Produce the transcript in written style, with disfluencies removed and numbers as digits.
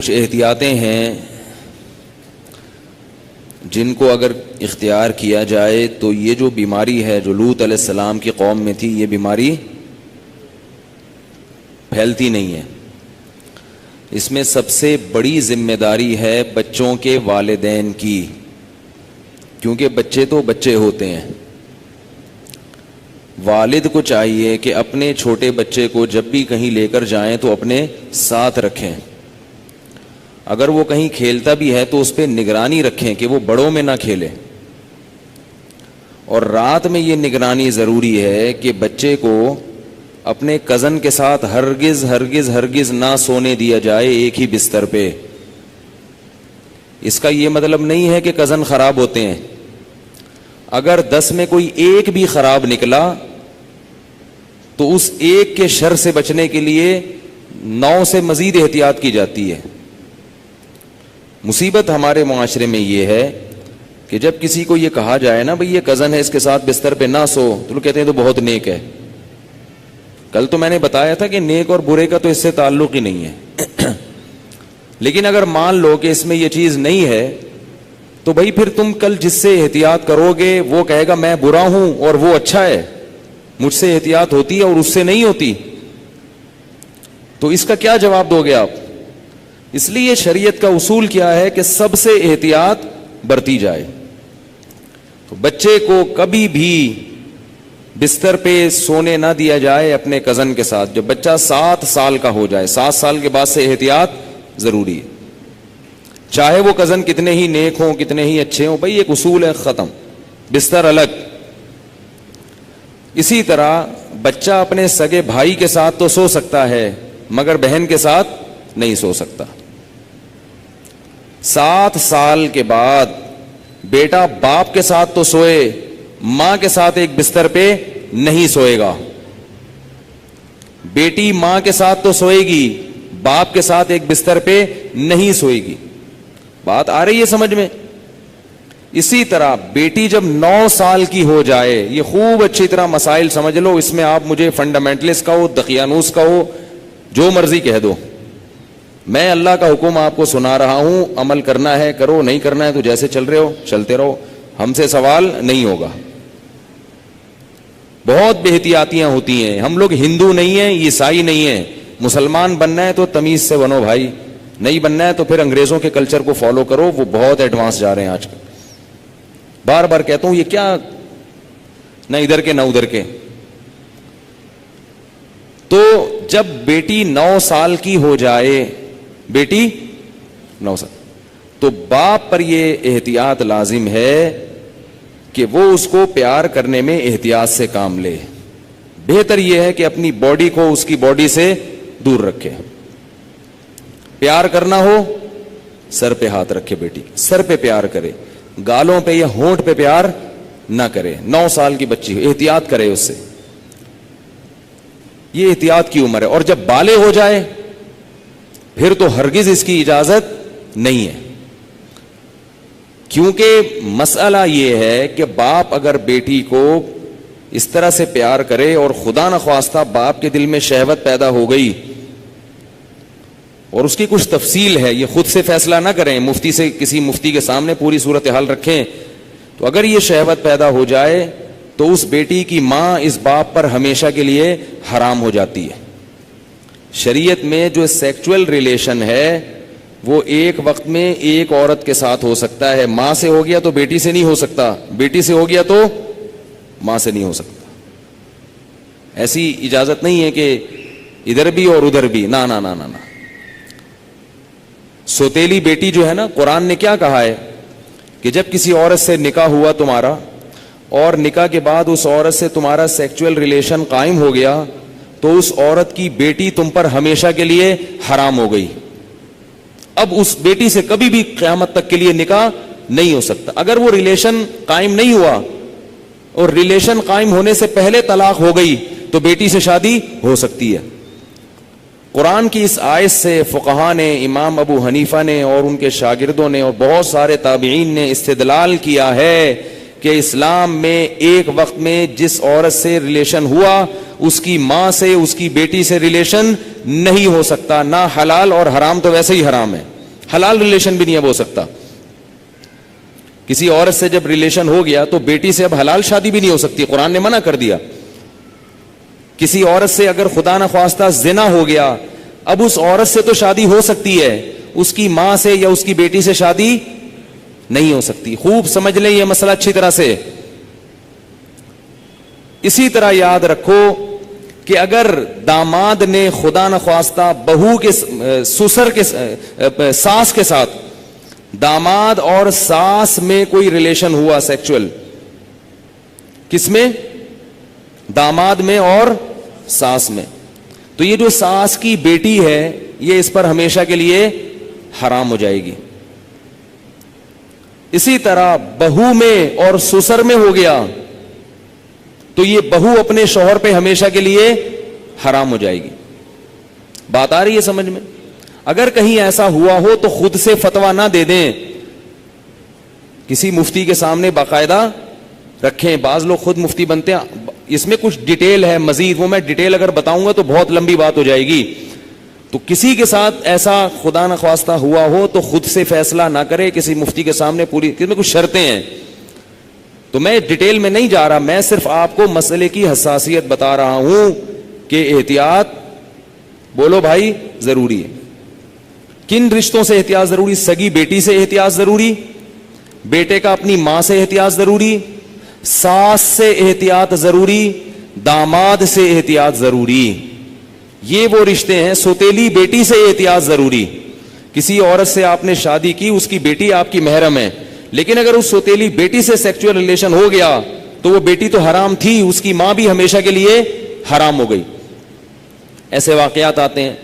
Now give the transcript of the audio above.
کچھ احتیاطیں ہیں جن کو اگر اختیار کیا جائے تو یہ جو بیماری ہے جو لوط علیہ السلام کی قوم میں تھی، یہ بیماری پھیلتی نہیں ہے۔ اس میں سب سے بڑی ذمہ داری ہے بچوں کے والدین کی، کیونکہ بچے تو بچے ہوتے ہیں۔ والد کو چاہیے کہ اپنے چھوٹے بچے کو جب بھی کہیں لے کر جائیں تو اپنے ساتھ رکھیں، اگر وہ کہیں کھیلتا بھی ہے تو اس پہ نگرانی رکھیں کہ وہ بڑوں میں نہ کھیلے۔ اور رات میں یہ نگرانی ضروری ہے کہ بچے کو اپنے کزن کے ساتھ ہرگز ہرگز ہرگز نہ سونے دیا جائے ایک ہی بستر پہ۔ اس کا یہ مطلب نہیں ہے کہ کزن خراب ہوتے ہیں، اگر 10 میں کوئی ایک بھی خراب نکلا تو اس ایک کے شر سے بچنے کے لیے 9 سے مزید احتیاط کی جاتی ہے۔ مصیبت ہمارے معاشرے میں یہ ہے کہ جب کسی کو یہ کہا جائے نا بھئی یہ کزن ہے، اس کے ساتھ بستر پہ نہ سو، تو لوگ کہتے ہیں تو بہت نیک ہے۔ کل تو میں نے بتایا تھا کہ نیک اور برے کا تو اس سے تعلق ہی نہیں ہے لیکن اگر مان لو کہ اس میں یہ چیز نہیں ہے تو بھائی پھر تم کل جس سے احتیاط کرو گے وہ کہے گا میں برا ہوں اور وہ اچھا ہے، مجھ سے احتیاط ہوتی ہے اور اس سے نہیں ہوتی، تو اس کا کیا جواب دو گے آپ؟ اس لیے شریعت کا اصول کیا ہے کہ سب سے احتیاط برتی جائے۔ تو بچے کو کبھی بھی بستر پہ سونے نہ دیا جائے اپنے کزن کے ساتھ، جب بچہ 7 سال کا ہو جائے، 7 سال کے بعد سے احتیاط ضروری ہے، چاہے وہ کزن کتنے ہی نیک ہوں کتنے ہی اچھے ہوں، بھائی ایک اصول ہے، ختم، بستر الگ۔ اسی طرح بچہ اپنے سگے بھائی کے ساتھ تو سو سکتا ہے مگر بہن کے ساتھ نہیں سو سکتا۔ 7 سال کے بعد بیٹا باپ کے ساتھ تو سوئے، ماں کے ساتھ ایک بستر پہ نہیں سوئے گا۔ بیٹی ماں کے ساتھ تو سوئے گی، باپ کے ساتھ ایک بستر پہ نہیں سوئے گی۔ بات آ رہی ہے سمجھ میں؟ اسی طرح بیٹی جب 9 سال کی ہو جائے، یہ خوب اچھی طرح مسائل سمجھ لو، اس میں آپ مجھے فنڈامنٹلسٹ کہو، دقیانوس کہو، جو مرضی کہہ دو، میں اللہ کا حکم آپ کو سنا رہا ہوں، عمل کرنا ہے کرو، نہیں کرنا ہے تو جیسے چل رہے ہو چلتے رہو، ہم سے سوال نہیں ہوگا۔ بہت بے احتیاطیاں ہوتی ہیں، ہم لوگ ہندو نہیں ہیں، عیسائی نہیں ہیں، مسلمان بننا ہے تو تمیز سے بنو بھائی، نہیں بننا ہے تو پھر انگریزوں کے کلچر کو فالو کرو، وہ بہت ایڈوانس جا رہے ہیں آج کل۔ بار بار کہتا ہوں یہ کیا نہ ادھر کے نہ ادھر کے۔ تو جب بیٹی 9 سال کی ہو جائے، بیٹی 9 سال، تو باپ پر یہ احتیاط لازم ہے کہ وہ اس کو پیار کرنے میں احتیاط سے کام لے۔ بہتر یہ ہے کہ اپنی باڈی کو اس کی باڈی سے دور رکھے۔ پیار کرنا ہو سر پہ ہاتھ رکھے، بیٹی سر پہ پیار کرے، گالوں پہ یا ہونٹ پہ پیار نہ کرے۔ 9 سال کی بچی ہو، احتیاط کرے اس سے، یہ احتیاط کی عمر ہے۔ اور جب بالغ ہو جائے پھر تو ہرگز اس کی اجازت نہیں ہے، کیونکہ مسئلہ یہ ہے کہ باپ اگر بیٹی کو اس طرح سے پیار کرے اور خدا نخواستہ باپ کے دل میں شہوت پیدا ہو گئی، اور اس کی کچھ تفصیل ہے، یہ خود سے فیصلہ نہ کریں، مفتی سے، کسی مفتی کے سامنے پوری صورتحال رکھیں، تو اگر یہ شہوت پیدا ہو جائے تو اس بیٹی کی ماں اس باپ پر ہمیشہ کے لیے حرام ہو جاتی ہے۔ شریعت میں جو سیکچول ریلیشن ہے وہ ایک وقت میں ایک عورت کے ساتھ ہو سکتا ہے، ماں سے ہو گیا تو بیٹی سے نہیں ہو سکتا، بیٹی سے ہو گیا تو ماں سے نہیں ہو سکتا۔ ایسی اجازت نہیں ہے کہ ادھر بھی اور ادھر بھی، نہ نہ نہ نہ۔ سوتیلی بیٹی جو ہے نا، قرآن نے کیا کہا ہے کہ جب کسی عورت سے نکاح ہوا تمہارا اور نکاح کے بعد اس عورت سے تمہارا سیکچول ریلیشن قائم ہو گیا تو اس عورت کی بیٹی تم پر ہمیشہ کے لیے حرام ہو گئی۔ اب اس بیٹی سے کبھی بھی قیامت تک کے لیے نکاح نہیں ہو سکتا۔ اگر وہ ریلیشن قائم نہیں ہوا اور ریلیشن قائم ہونے سے پہلے طلاق ہو گئی تو بیٹی سے شادی ہو سکتی ہے۔ قرآن کی اس آیت سے فقہاء نے، امام ابو حنیفہ نے اور ان کے شاگردوں نے اور بہت سارے تابعین نے استدلال کیا ہے کہ اسلام میں ایک وقت میں جس عورت سے ریلیشن ہوا اس کی ماں سے، اس کی بیٹی سے ریلیشن نہیں ہو سکتا، نہ حلال اور حرام تو ویسے ہی حرام ہے۔ حلال ریلیشن بھی نہیں اب ہو سکتا. کسی عورت سے جب ریلیشن ہو گیا تو بیٹی سے اب حلال شادی بھی نہیں ہو سکتی, قرآن نے منع کر دیا. کسی عورت سے اگر خدا نخواستہ زنا ہو گیا, اب اس عورت سے تو شادی ہو سکتی ہے, اس کی ماں سے یا اس کی بیٹی سے شادی نہیں ہو سکتی. خوب سمجھ لیں یہ مسئلہ اچھی طرح سے. اسی طرح یاد رکھو کہ اگر داماد نے خدا نخواستہ بہو کے سسر کے ساس کے ساتھ, داماد اور ساس میں کوئی ریلیشن ہوا سیکچول, کس میں؟ داماد میں اور ساس میں, تو یہ جو ساس کی بیٹی ہے یہ اس پر ہمیشہ کے لیے حرام ہو جائے گی. اسی طرح بہو میں اور سسر میں ہو گیا تو یہ بہو اپنے شوہر پہ ہمیشہ کے لیے حرام ہو جائے گی. بات آ رہی ہے سمجھ میں؟ اگر کہیں ایسا ہوا ہو تو خود سے فتویٰ نہ دے دیں, کسی مفتی کے سامنے باقاعدہ رکھیں. بعض لوگ خود مفتی بنتے ہیں, اس میں کچھ ڈیٹیل ہے مزید, وہ میں ڈیٹیل اگر بتاؤں گا تو بہت لمبی بات ہو جائے گی. تو کسی کے ساتھ ایسا خدا نخواستہ ہوا ہو تو خود سے فیصلہ نہ کرے, کسی مفتی کے سامنے پوری, اس میں کچھ شرطیں ہیں. تو میں ڈیٹیل میں نہیں جا رہا, میں صرف آپ کو مسئلے کی حساسیت بتا رہا ہوں کہ احتیاط, بولو بھائی, ضروری ہے. کن رشتوں سے احتیاط ضروری؟ سگی بیٹی سے احتیاط ضروری, بیٹے کا اپنی ماں سے احتیاط ضروری, ساس سے احتیاط ضروری, داماد سے احتیاط ضروری. یہ وہ رشتے ہیں. سوتیلی بیٹی سے احتیاط ضروری. کسی عورت سے آپ نے شادی کی, اس کی بیٹی آپ کی محرم ہے, لیکن اگر اس سوتیلی بیٹی سے سیکچوئل ریلیشن ہو گیا تو وہ بیٹی تو حرام تھی, اس کی ماں بھی ہمیشہ کے لیے حرام ہو گئی. ایسے واقعات آتے ہیں.